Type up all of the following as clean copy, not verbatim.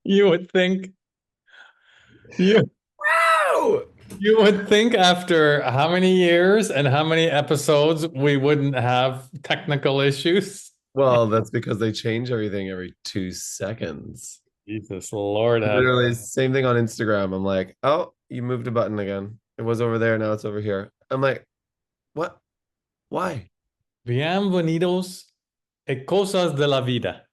You would think you Wow! you would think after how many years and how many episodes we wouldn't have technical issues. Well, that's because they change everything every 2 seconds. Jesus Lord have Literally, same thing on Instagram. I'm like, oh, you moved a button again. It was over there, now it's over here. I'm like, what? Why? bienvenidos e cosas de la vida.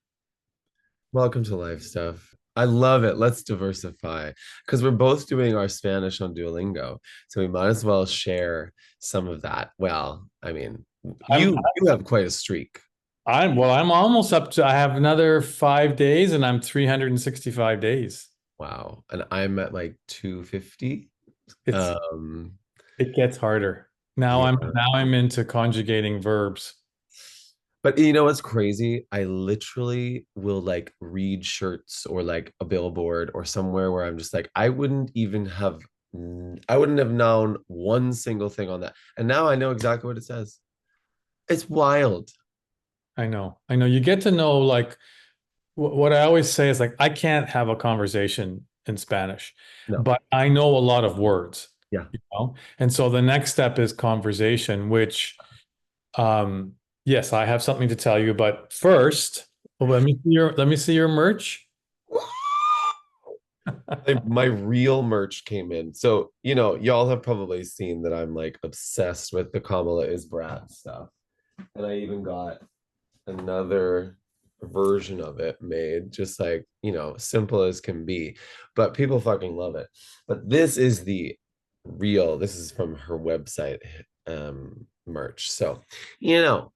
Welcome to life stuff. I love it. Let's diversify because we're both doing our Spanish on Duolingo. So we might as well share some of that. Well, I mean, I'm you have quite a streak. I'm almost up to I have another 5 days and I'm 365 days. Wow. And I'm at like 250. It's Um, it gets harder. yeah. Now I'm into conjugating verbs. But you know what's crazy? I literally will like read shirts or like a billboard or somewhere where I'm just like, I wouldn't have known one single thing on that. And now I know exactly what it says. It's wild. I know. I know. You get to know like what I always say is like I can't have a conversation in Spanish, No. but I know a lot of words, Yeah. you know? And so the next step is conversation, which yes, I have something to tell you, but first, let me see your merch. My real merch came in. So, y'all have probably seen that I'm like obsessed with the Kamala is Brad stuff. And I even got another version of it made, just like, simple as can be. But people fucking love it. But this is from her website merch. So, you know,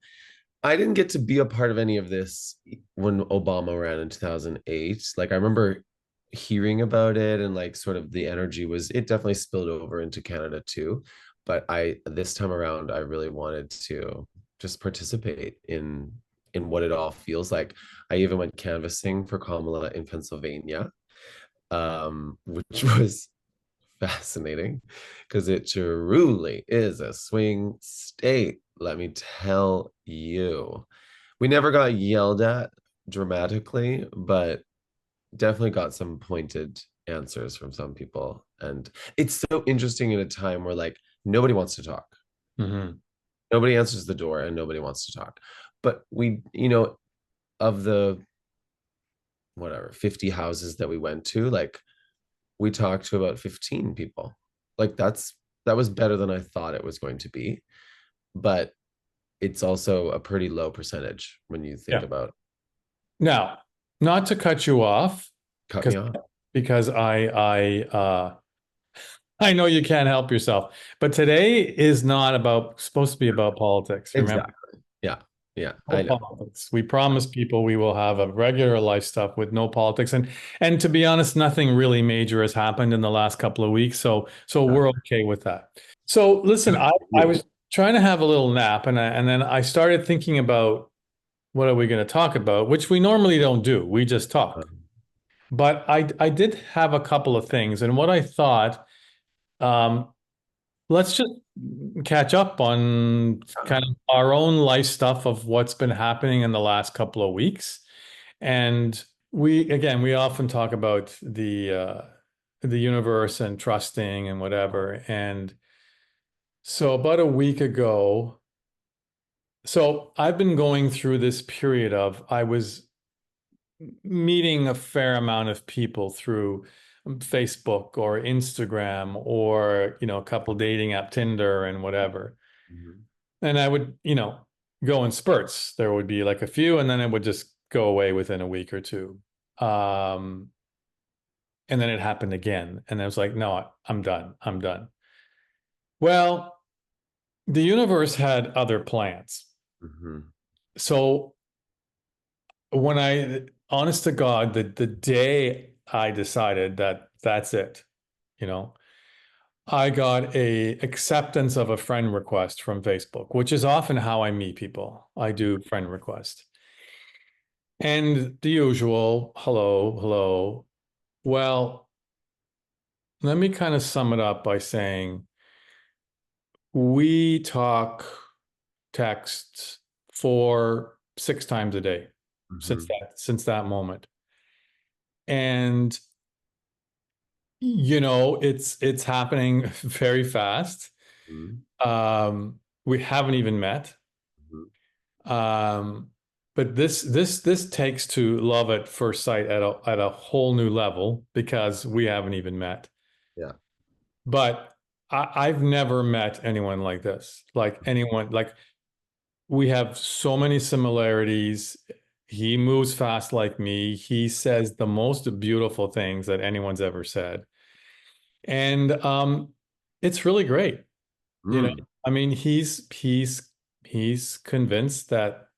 I didn't get to be a part of any of this when Obama ran in 2008. Like I remember hearing about it and like sort of the energy was it definitely spilled over into Canada too. But I this time around I really wanted to just participate in what it all feels like. I even went canvassing for Kamala in Pennsylvania, which was fascinating because it truly is a swing state. Let me tell you. We never got yelled at dramatically, but definitely got some pointed answers from some people. And it's so interesting in a time where like nobody wants to talk. Mhm. Nobody answers the door and nobody wants to talk. But of the whatever 50 houses that we went to, like we talked to about 15 people. Like that was better than I thought it was going to be. But it's also a pretty low percentage when you think Yeah. about Now, not to cut you off, cut me because off. because I know you can't help yourself, but today is not about supposed to be about politics. Remember, Exactly. Yeah. Yeah. no I know. politics. We promise people we will have a regular life stuff with no politics, and to be honest, nothing really major has happened in the last couple of weeks, so we're okay with that. So listen, I You. was trying to have a little nap, and then I started thinking about what are we going to talk about, which we normally don't do. We just talk. But I did have a couple of things, and what I thought, um, let's just catch up on kind of our own life stuff of what's been happening in the last couple of weeks. And we often talk about the universe and trusting and whatever. And so about a week ago, so I've been going through this period of I was meeting a fair amount of people through Facebook or Instagram or, a couple dating app, Tinder and whatever. Mhm. And I would, go in spurts. There would be like a few, and then it would just go away within a week or two. Um, and then it happened again. And I was like, no, I'm done. I'm done. Well, the universe had other plans. Mhm. So honest to God, the day I decided that that's it, you know, I got a acceptance of a friend request from Facebook, which is often how I meet people. I do friend request. And the usual, hello, hello. Well, let me kind of sum it up by saying we talk text for 6 times a day since Mhm. that moment. And it's happening very fast. Mhm. We haven't even met. Mhm. Um, but this takes to love at first sight at a whole new level because we haven't even met. Yeah. But I've never met anyone like this. Like anyone, like we have so many similarities. He moves fast like me. He says the most beautiful things that anyone's ever said. And it's really great. You know, Mm. I mean, he's convinced that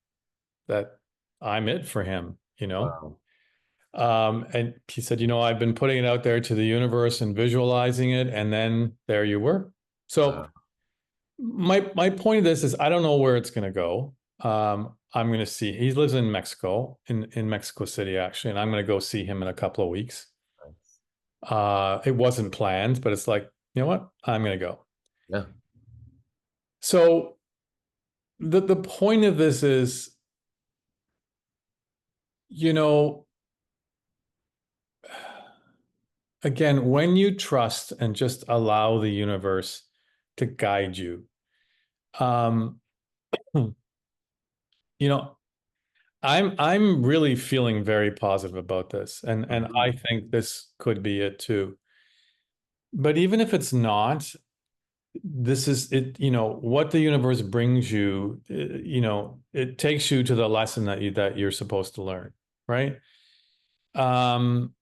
I'm it for him, you know. Wow. And he said, I've been putting it out there to the universe and visualizing it, and then there you were. So Wow. my point of this is I don't know where it's going to go. I'm going to see. He lives in Mexico, in Mexico City, actually, and I'm going to go see him in a couple of weeks. It wasn't planned, but it's like, you know what? I'm going to go. Yeah. So the point of this is, you know, again, when you trust and just allow the universe to guide you, um, you know, I'm really feeling very positive about this, and I Mhm. think this could be it too. But even if it's not, this is it, what the universe brings you, it takes you to the lesson that you're supposed to learn, right? Um,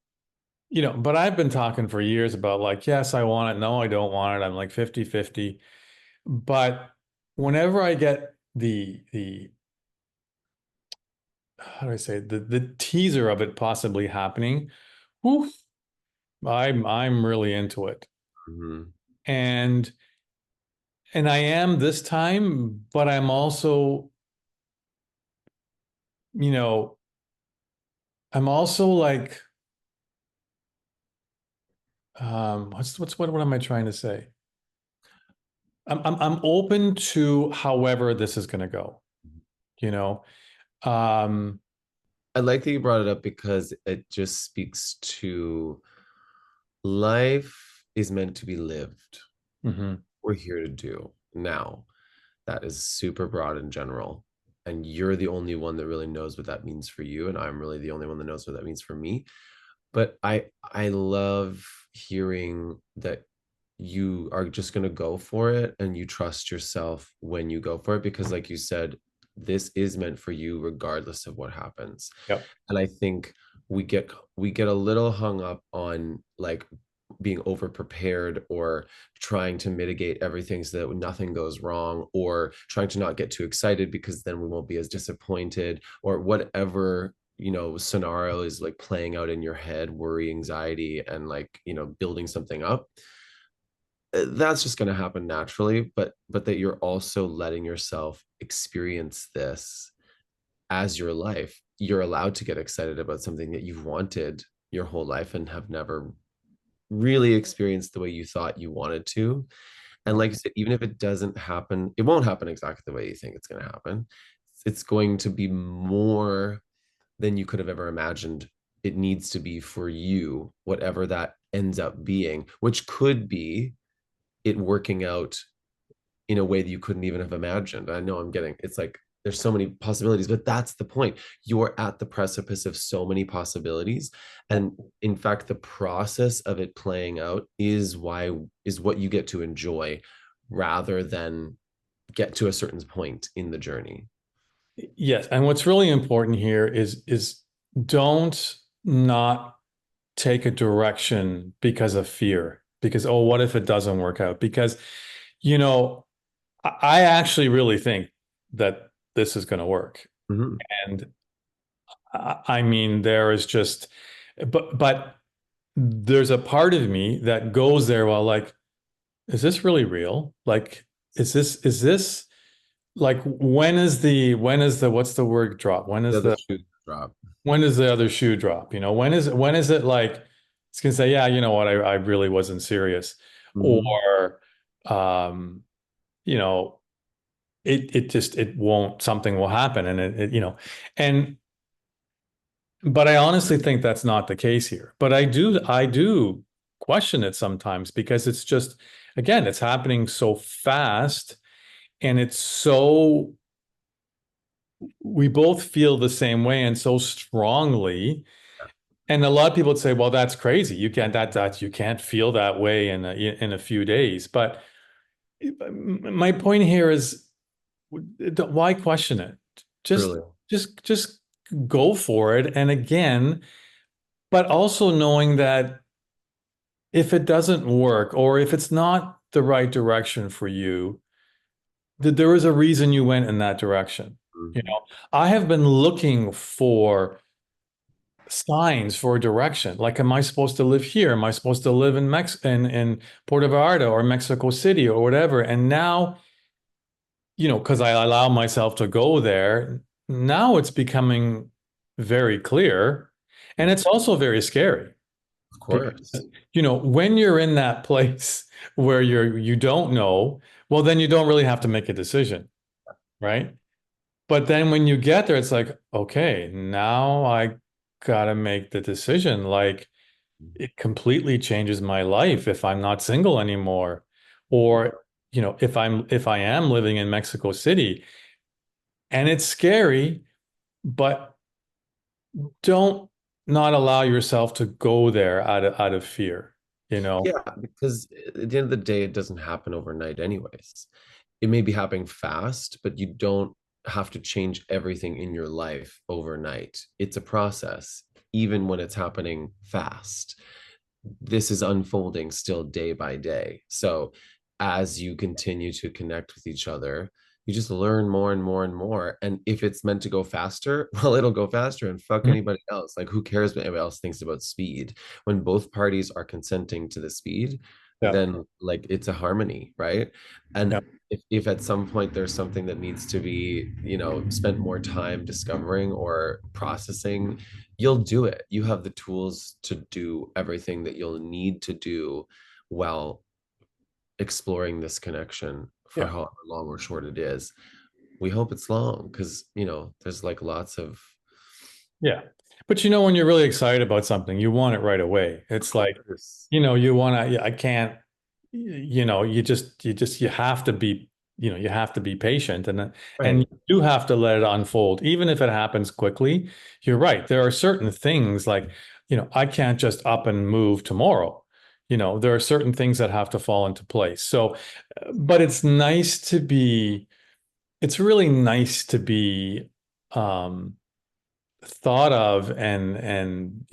but I've been talking for years about like, yes, I want it, no, I don't want it. I'm like 50-50. But whenever I get the how do I say the teaser of it possibly happening, whew, I'm really into it. Mhm. And I am this time, but I'm also, you know, I'm also like, what am I trying to say? I'm open to however this is going to go, you know. Um, I like that you brought it up because it just speaks to life is meant to be lived. mhm. We're here to do now. That is super broad in general. And you're the only one that really knows what that means for you. And I'm really the only one that knows what that means for me. But I love hearing that you are just going to go for it and you trust yourself when you go for it because like you said, this is meant for you regardless of what happens. Yep. And I think we get a little hung up on like being over prepared or trying to mitigate everything so that nothing goes wrong or trying to not get too excited because then we won't be as disappointed or whatever scenario is like playing out in your head, worry, anxiety, and like building something up. That's just going to happen naturally, but that you're also letting yourself experience this as your life. You're allowed to get excited about something that you've wanted your whole life and have never really experienced the way you thought you wanted to. And Yep. like you said, even if it doesn't happen, it won't happen exactly the way you think it's going to happen. It's going to be more than you could have ever imagined it needs to be for you, whatever that ends up being, which could be it working out in a way that you couldn't even have imagined. I know it's like there's so many possibilities, but that's the point. You're at the precipice of so many possibilities. Yep. And in fact, the process of it playing out is what you get to enjoy rather than get to a certain point in the journey. Yes, and what's really important here is don't not take a direction because of fear. Because, oh, what if it doesn't work out? Because, you know, I actually really think that this is going to work. Mhm. And I mean, there is just, but there's a part of me that goes there while like, is this really real? Like, is this like when is the what's the word drop? The other shoe drop. When does the other shoe drop? When is it like it's gonna say, yeah, you know what, I really wasn't serious. Mhm. Or um, you know, it won't, something will happen and and but I honestly think that's not the case here. But I do question it sometimes because it's just, again, it's happening so fast and it's so, we both feel the same way and so strongly. And a lot of people would say, well, that's crazy. You can't, you can't feel that way in a few days. But my point here is, why question it? Just, Truly. just go for it. And again, but also knowing that if it doesn't work or if it's not the right direction for you, that there is a reason you went in that direction. You Mhm. know, I have been looking for signs for direction. Like, am I supposed to live here? Am I supposed to live in Puerto Vallarta or Mexico City or whatever? And now, because I allow myself to go there, now it's becoming very clear. And it's also very scary. Of Because, course. when you're in that place where you don't know, well, then you don't really have to make a decision, right? But then when you get there, it's like, okay, now I gotta make the decision. Like, it completely changes my life if I'm not single anymore. Or, if I am living in Mexico City, and it's scary, but don't not allow yourself to go there out of fear, you know? Yeah, because at the end of the day, it doesn't happen overnight, anyways. It may be happening fast, but you don't have to change everything in your life overnight. It's a process, even when it's happening fast. This is unfolding still day by day. So as you continue to connect with each other, you just learn more and more and more. And if it's meant to go faster, well, it'll go faster and fuck Mhm. anybody else. Like, who cares what anybody else thinks about speed? When both parties are consenting to the speed, Yeah. then like it's a harmony, right? Yeah. And if at some point there's something that needs to be, spent more time discovering or processing, you'll do it. You have the tools to do everything that you'll need to do while exploring this connection for Yeah. however long or short it is. We hope it's long because, there's like lots of, Yeah. But when you're really excited about something, you want it right away. of It's like, course. you want to, I can't, you have to be, you have to be patient and Right. you do have to let it unfold. Even if it happens quickly, you're right. There are certain things like, I can't just up and move tomorrow. There are certain things that have to fall into place. So, but it's really nice to be, um, thought of and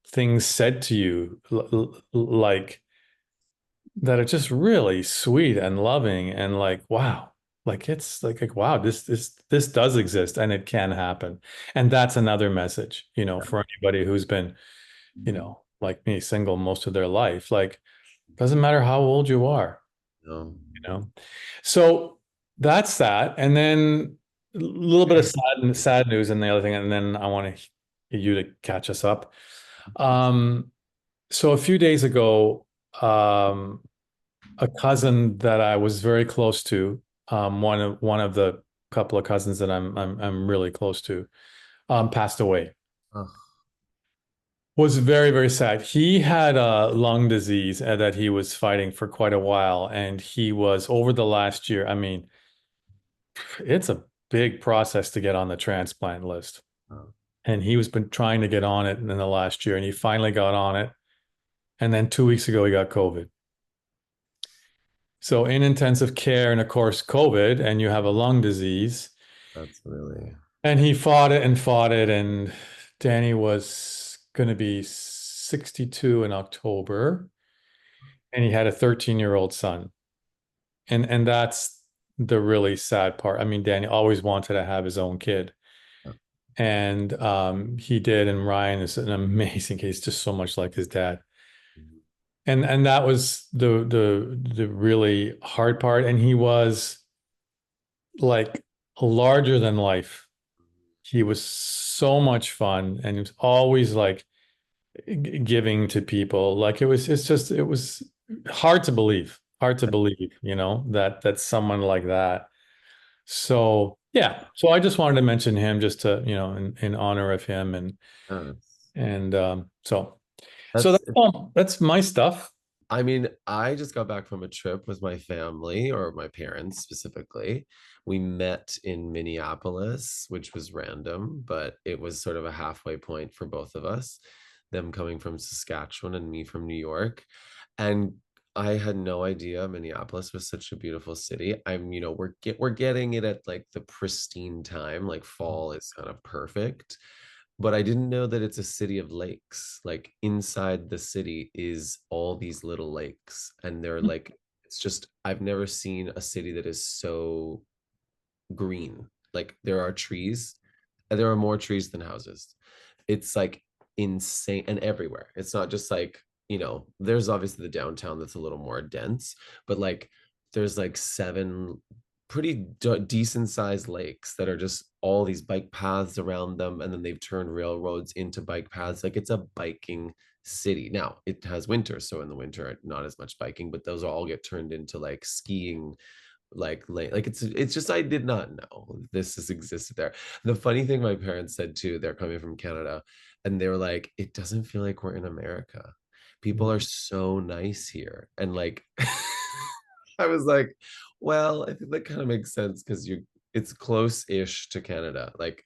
things said to you like that are just really sweet and loving and like wow, like it's like wow, this does exist and it can happen. And that's another message, for anybody who's been, like me, single most of their life. Like, doesn't matter how old you are, No. you know. So that's that. And then a little bit of sad news and the other thing, and then I want you to catch us up. Um, so a few days ago, a cousin that I was very close to, one of the couple of cousins that I'm really close to, passed away. Ugh. Was very, very sad. He had a lung disease that he was fighting for quite a while, and he was over the last year. I mean, it's a big process to get on the transplant list. Oh. And he was been trying to get on it in the last year, and he finally got on it. And then 2 weeks ago, he got COVID. So in intensive care, and of course, COVID, and you have a lung disease. That's really, And he fought it, and Danny was going to be 62 in October, and he had a 13-year-old son. And that's the really sad part. I mean, Danny always wanted to have his own kid. And he did, and Ryan is an amazing case, just so much like his dad. And that was the really hard part. And he was like larger than life. He was so much fun, and he was always like giving to people. Like it was hard to believe, that someone like that. So. Yeah. So I just wanted to mention him just to, in honor of him Uh, and so that's that's all, that's my stuff. I mean, I just got back from a trip with my family or my parents specifically. We met in Minneapolis, which was random, but it was sort of a halfway point for both of us, them coming from Saskatchewan and me from New York. And I had no idea Minneapolis was such a beautiful city. We're getting it at like the pristine time, like fall is kind of perfect, but I didn't know that it's a city of lakes. Like inside the city is all these little lakes, and they're like, it's just, I've never seen a city that is so green. Like there are trees, and there are more trees than houses. It's like insane and everywhere. It's not just like, there's obviously the downtown that's a little more dense, but like there's like seven pretty decent sized lakes that are just all these bike paths around them. And then they've turned railroads into bike paths. Like it's a biking city. Now it has winter. So in the winter, not as much biking, but those all get turned into like skiing like it's just I did not know this has existed there. The funny thing my parents said too, they're coming from Canada, and they were like, it doesn't feel like we're in America. People are so nice here. And like I was like, well, I think that kind of makes sense because you it's close-ish to Canada. Like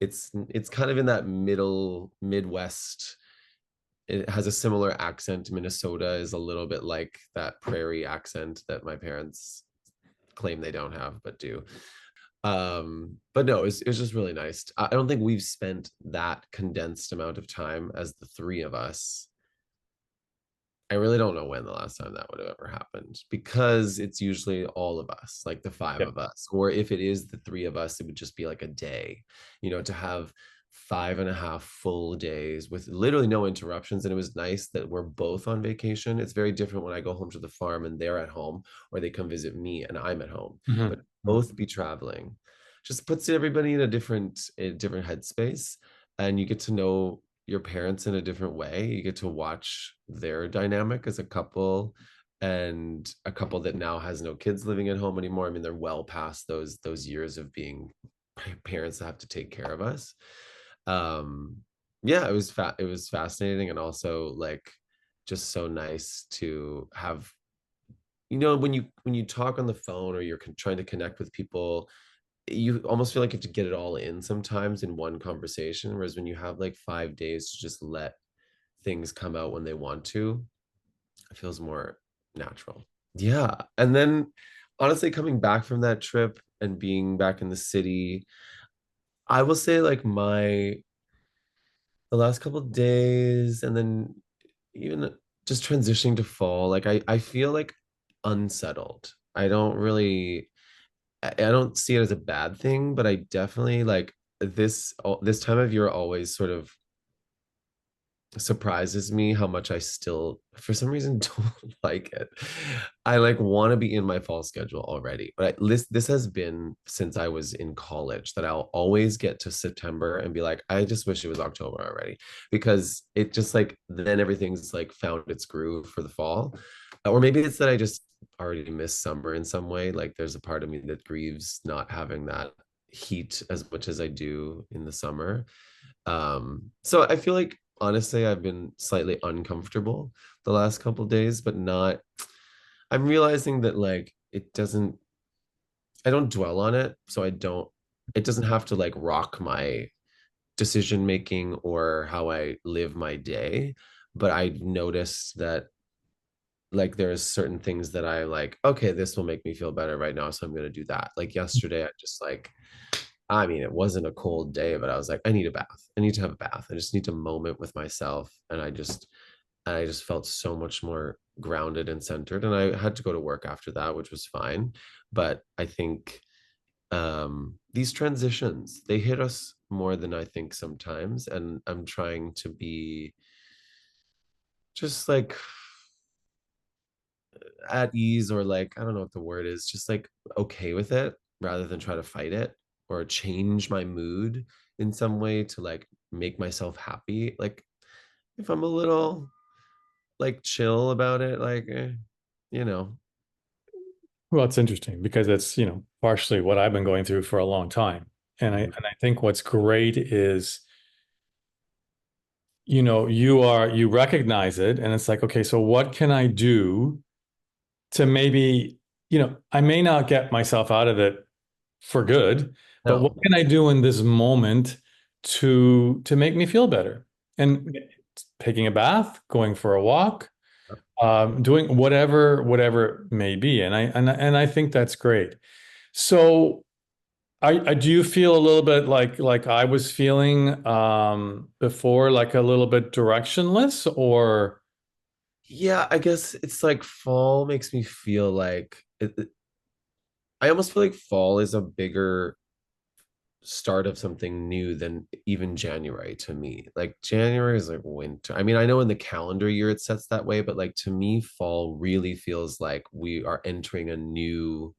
it's kind of in that middle Midwest. It has a similar accent. Minnesota is a little bit like that prairie accent that my parents claim they don't have but do. But no, it's just really nice. I don't think we've spent that condensed amount of time as the three of us. I really don't know when the last time that would have ever happened, because it's usually all of us, like the five Yeah. of us, or if it is the three of us, it would just be like a day, to have 5.5 full days with literally no interruptions. And it was nice that we're both on vacation. It's very different when I go home to the farm and they're at home, or they come visit me and I'm at home. But Mhm. both be traveling just puts everybody in a different headspace, and you get to know your parents in a different way. You get to watch their dynamic as a couple, and a couple that now has no kids living at home anymore. I mean, they're well past those years of being parents that have to take care of us. Um, yeah, it was fascinating, and also like just so nice to have, when you talk on the phone or you're trying to connect with people, you almost feel like you have to get it all in sometimes in one conversation. Whereas when you have like 5 days to just let things come out when they want to, it feels more natural. Yeah. And then honestly, coming back from that trip and being back in the city, I will say like the last couple of days, and then even just transitioning to fall, like I feel like unsettled. I don't see it as a bad thing, but I definitely like this time of year always sort of surprises me how much I still, for some reason, don't like it. I like want to be in my fall schedule already, but this has been since I was in college that I'll always get to September and be like, I just wish it was October already, because it just like then everything's like found its groove for the fall. Or maybe it's that I just already miss summer in some way. Like there's a part of me that grieves not having that heat as much as I do in the summer. So I feel like honestly I've been slightly uncomfortable the last couple days, but not, I'm realizing that like I don't dwell on it, so it doesn't have to like rock my decision making or how I live my day. But I noticed that like there's certain things that I like, okay, this will make me feel better right now, so I'm going to do that. Like yesterday I just like, I mean, it wasn't a cold day, but I was like, I need a bath. I need to have a bath. I just need a moment with myself. And I just felt so much more grounded and centered. And I had to go to work after that, which was fine. But I think these transitions, they hit us more than I think sometimes. And I'm trying to be just like at ease, or like, I don't know what the word is, just like okay with it rather than try to fight it or change my mood in some way to like make myself happy. Like if I'm a little like chill about it, like you know Well, it's interesting because it's, partially what I've been going through for a long time. And I think what's great is, you recognize it and it's like, okay, so what can I do to maybe, I may not get myself out of it for good, but what No. can I do in this moment to make me feel better? And taking a bath, going for a walk, doing whatever it may be. And I think that's great. So do you feel a little bit like I was feeling before, like a little bit directionless, or Yeah, I guess it's like fall makes me feel like I almost feel like fall is a bigger start of something new than even January to me. Like January is like winter. I mean, I know in the calendar year it sets that way, but like to me, fall really feels like we are entering a new,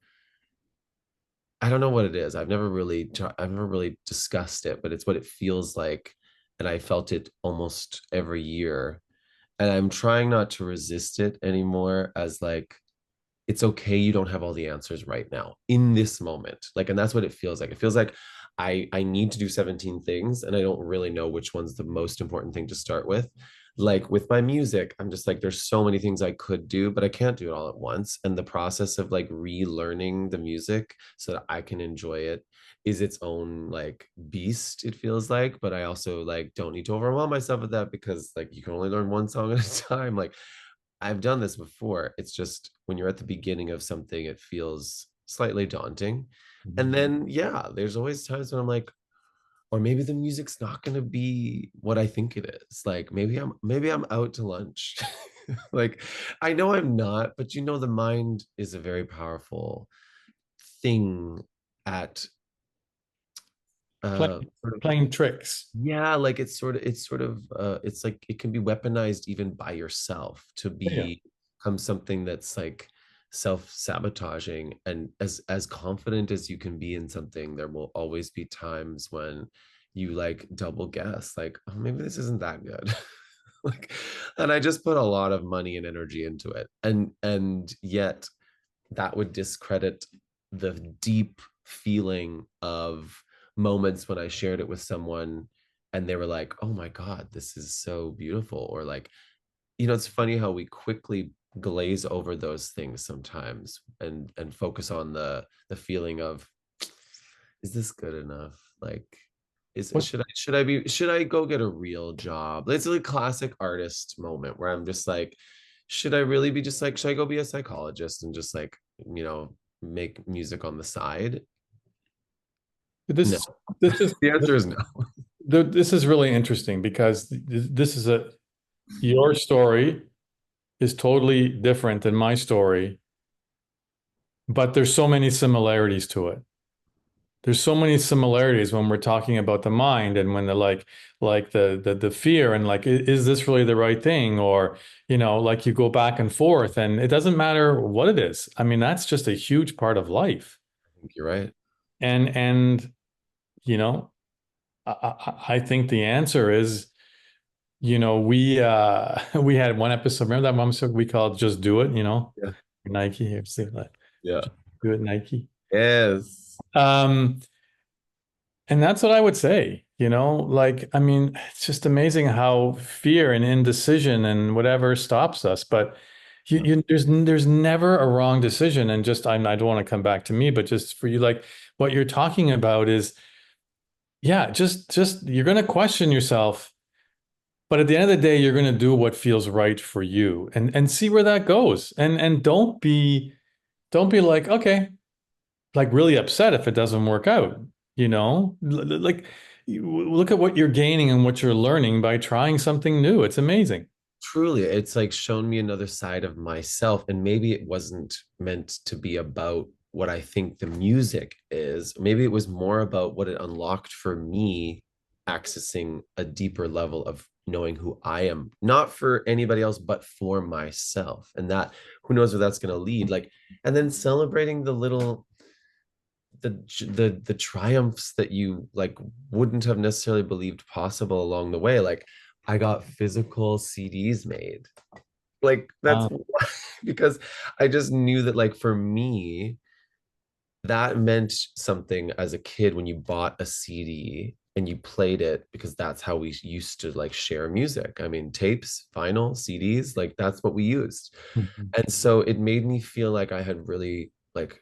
I don't know what it is. I've never really discussed it, but it's what it feels like. And I felt it almost every year. And I'm trying not to resist it anymore as like it's okay you don't have all the answers right now in this moment, like, and that's what it feels like. It feels like I need to do 17 things and I don't really know which one's the most important thing to start with. Like with my music, I'm just like there's so many things I could do but I can't do it all at once, and the process of like relearning the music so that I can enjoy it is its own like beast, it feels like. But I also like don't need to overwhelm myself with that because like you can only learn one song at a time. Like I've done this before. It's just when you're at the beginning of something, it feels slightly daunting. And then, yeah, there's always times when I'm like, or maybe the music's not going to be what I think it is. Like maybe I'm out to lunch. Like I know I'm not, but the mind is a very powerful thing at play, sort of, playing tricks? yeah, like it's like it can be weaponized even by yourself to Yeah. become something that's like self-sabotaging. And as confident as you can be in something, there will always be times when you like double guess, like, oh, maybe this isn't that good. Like, and I just put a lot of money and energy into it, and yet that would discredit the deep feeling of moments when I shared it with someone and they were like, oh my God, this is so beautiful. Or like, it's funny how we quickly glaze over those things sometimes and focus on the feeling of, is this good enough? Like, What should I go get a real job? It's a classic artist moment where I'm just like, should I really be just like, should I go be a psychologist and just like, make music on the side? No. this this is The answer is no. this is really interesting because this is your story is totally different than my story, but there's so many similarities to it. There's so many similarities when we're talking about the mind and when the like the fear and like is this really the right thing, or like you go back and forth and it doesn't matter what it is. I mean, that's just a huge part of life. I think you're right. And you know I think the answer is, we had one episode, remember that one episode we called Just Do It, Yeah. Nike here, see that, Yeah. Just Do It, Nike. Yes. um And that's what I would say, like, I mean, it's just amazing how fear and indecision and whatever stops us. But there's never a wrong decision. And just, I don't want to come back to me, but just for you, like what you're talking about is, yeah, just you're going to question yourself, but at the end of the day, you're going to do what feels right for you and see where that goes. And don't be like, okay, like really upset if it doesn't work out, like look at what you're gaining and what you're learning by trying something new. It's amazing. Truly, it's like shown me another side of myself. And maybe it wasn't meant to be about what I think the music is. Maybe it was more about what it unlocked for me, accessing a deeper level of knowing who I am, not for anybody else, but for myself. And that, who knows where that's going to lead. Like, and then celebrating the little the triumphs that you like wouldn't have necessarily believed possible along the way. Like I got physical CDs made. Like that's Uh, because I just knew that like for me, that meant something as a kid when you bought a CD and you played it because that's how we used to like share music. I mean, tapes, vinyl, CDs, like that's what we used. mhm. And so it made me feel like I had really like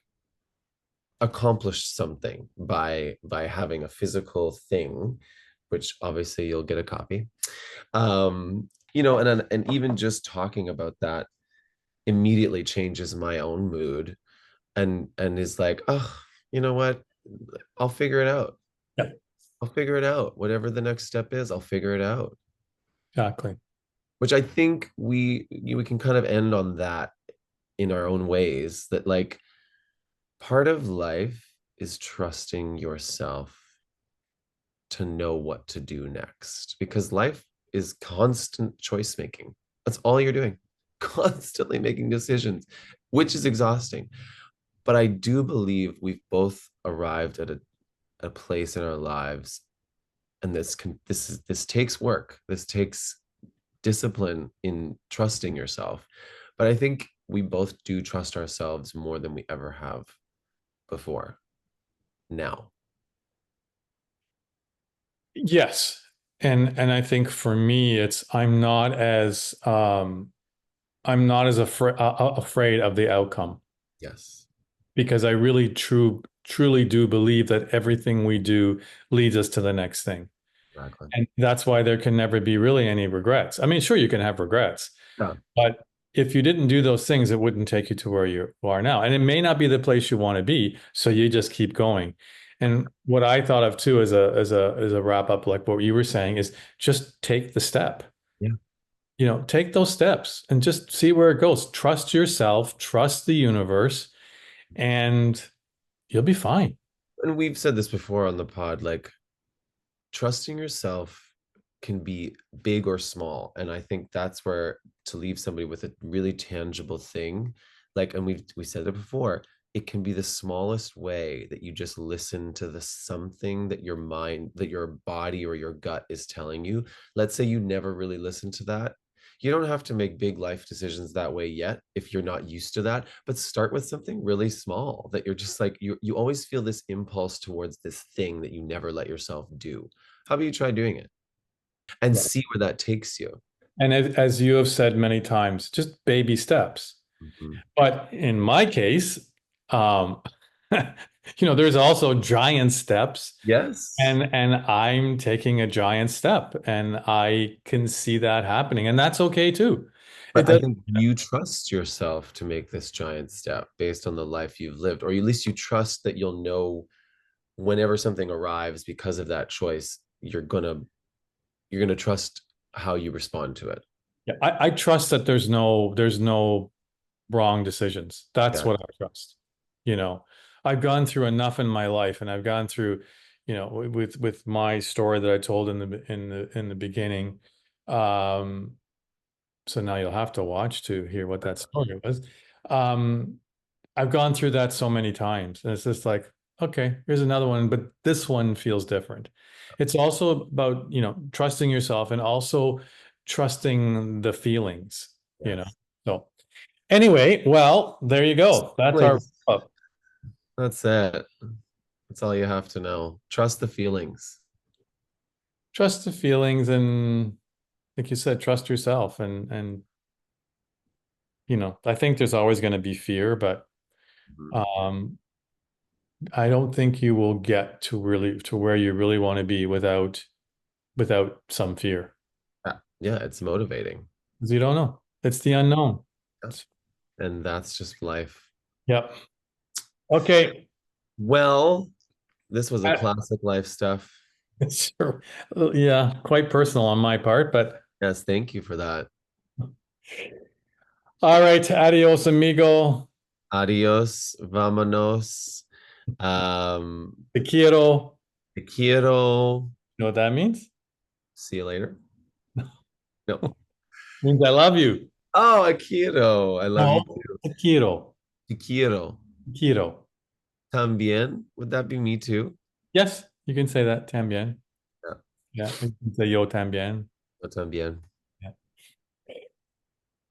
accomplished something by having a physical thing, which obviously you'll get a copy. And even just talking about that immediately changes my own mood and is like, oh, you know what? I'll figure it out. Yeah, I'll figure it out. Whatever the next step is, I'll figure it out. exactly. Which I think we can kind of end on that in our own ways that like part of life is trusting yourself to know what to do next because life is constant choice making. That's all you're doing. Constantly making decisions, which is exhausting. But I do believe we've both arrived at a place in our lives, and this takes work. This takes discipline in trusting yourself. But I think we both do trust ourselves more than we ever have before now. Yes. And I think for me, it's I'm not as afraid of the outcome Yes, because I really truly do believe that everything we do leads us to the next thing. exactly. And that's why there can never be really any regrets. I mean, sure, you can have regrets, Yeah, but if you didn't do those things, it wouldn't take you to where you are now. And it may not be the place you want to be, so you just keep going. And what I thought of too as a wrap up, like what you were saying, is just take the step. yeah. Take those steps and just see where it goes. Trust yourself, trust the universe, and you'll be fine. And we've said this before on the pod, like trusting yourself can be big or small. And I think that's where to leave somebody with a really tangible thing, like, and we said it before, it can be the smallest way that you just listen to the something that your mind, that your body or your gut is telling you. Let's say you never really listen to that. You don't have to make big life decisions that way yet if you're not used to that, but start with something really small that you're just like you always feel this impulse towards this thing that you never let yourself do. How about you try doing it and Yeah. see where that takes you? And as you have said many times, just baby steps. Mhm. But in my case, um, there's also giant steps, Yes. and I'm taking a giant step, and I can see that happening, and that's okay too. It But I does. think you trust yourself to make this giant step based on the life you've lived, or at least you trust that you'll know whenever something arrives because of that choice, you're gonna trust how you respond to it. Yeah, I trust that there's no wrong decisions. That's Yeah. what I trust. You know, I've gone through enough in my life, and I've gone through, with my story that I told in the beginning. Um, so now you'll have to watch to hear what that story was. Um, I've gone through that so many times, and it's just like, okay, here's another one, but this one feels different. It's also about, trusting yourself and also trusting the feelings, you know. Yes. So anyway, well, there you go. That's our Feelings. wrap up. That's it. That's all you have to know. Trust the feelings. Trust the feelings, and like you said, trust yourself, and I think there's always going to be fear, but Mhm. um I don't think you will get to where you really want to be without some fear. Yeah, it's motivating. Because you don't know. It's the unknown. Yeah. And that's just life. Yep. Okay. Well, this was a Uh, classic life stuff. Sure. Yeah, quite personal on my part, but Yes, thank you for that. all right. Adios, amigo. Adios, vámonos. Te quiero. Te quiero. You know what that means? See you later. No. Means I love you. Oh, Akiro. I love you No, too. te quiero. Te quiero. Te quiero. También. Would that be me too? Yes, you can say that. También. Yeah. Yeah, you can say yo también. Yo también. Yeah.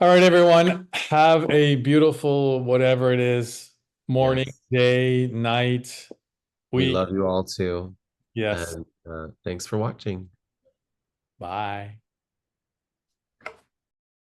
All right, everyone. Have a beautiful whatever it is, morning, Yes. day, night, We week. love you all too. Yes. And thanks for watching. Bye.